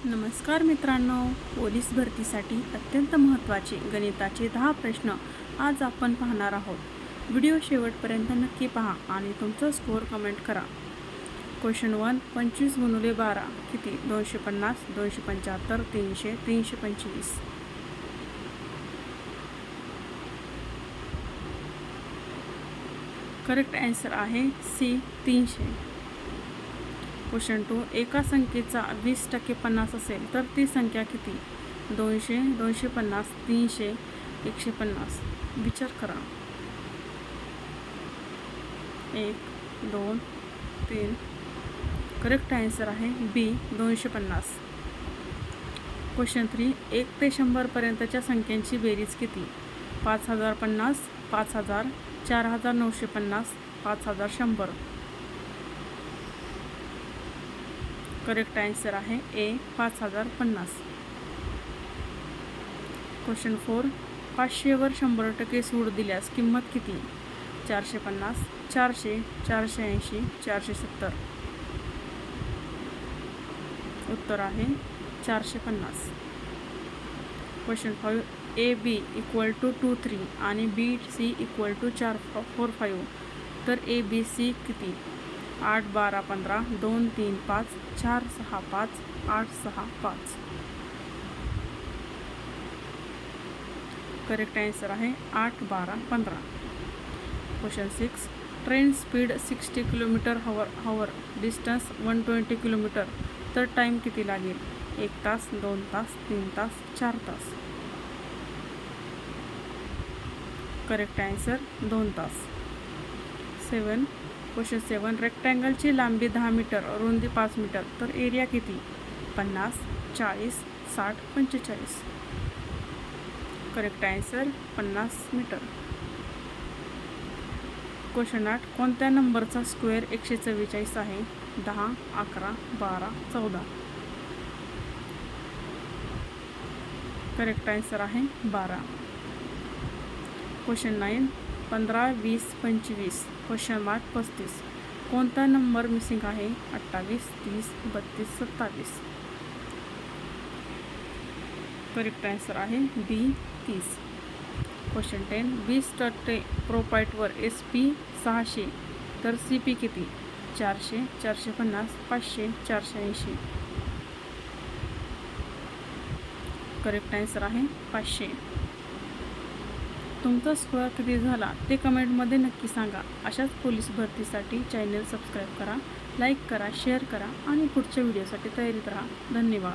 नमस्कार मित्रांनो, पोलीस भरतीसाठी अत्यंत महत्त्वाचे गणिताचे 10 प्रश्न आज आपण पाहणार आहोत. व्हिडिओ शेवटपर्यंत नक्की पहा आणि तुमचा स्कोअर कमेंट करा. क्वेश्चन 1. 25 गुणिले 12 किती? 250, 275, 300, 325. करेक्ट आन्सर आहे सी 300. क्वेश्चन 2. एका संख्येचा 20% 50 असेल तर ती संख्या किती? 200, 250, 300, 150. विचार करा. 1, 2, 3. करेक्ट आन्सर आहे बी 250. क्वेश्चन 3. 1 ते 100 पर्यंतच्या संख्यांची बेरीज किती? 5050, 5000, 4950, 5100. करेक्ट आन्सर आहे ए 5050. क्वेश्चन 4. 500वर 100% सूट दिल्यास किंमत किती? 450, 400, 480, 470. उत्तर आहे 450. क्वेश्चन 5. ए बी = 2, 3 आणि बी सी = 4, 4, 5 तर ए बी सी किती? 8, 12, 15, 2, 3, 5, 4, 6, 5, 8, 6, 5. करेक्ट आन्सर आहे 8, 12, 15. Question 6. Train speed 60 km/h, distance 120 km तर टाईम किती लागेल? 1 तास, 2 तास, 3 तास, 4 तास. करेक्ट आन्सर 2 तास. 7. क्वेश्चन 7. रेक्टँगलची लांबी 10 मीटर, रुंदी 5 मीटर तर एरिया किती? 50, 40, 60, 45. Correct answer 50 metre. क्वेश्चन 8. कोणत्या नंबरचा स्क्वेअर 144 आहे? 10, 11, 12, 14. करेक्ट आन्सर आहे 12. क्वेश्चन 9. 15, 20, 25 क्वेश्चन मार्क 35 कोणता नंबर मिसिंग आहे? 28, 30, 32, 27. करेक्ट आन्सर आहे बी 30. क्वेश्चन 10. 20% प्रोपाईटवर SP 600 तर CP किती? 400, 450, 500, 480. करेक्ट आन्सर आहे 500. तुमचा स्कोअर किती झाला ते कमेंटमध्ये नक्की सांगा. अशाच पोलीस भरतीसाठी चॅनल सबस्क्राईब करा, लाईक करा, शेअर करा आणि पुढच्या व्हिडिओसाठी तयारीत राहा. धन्यवाद.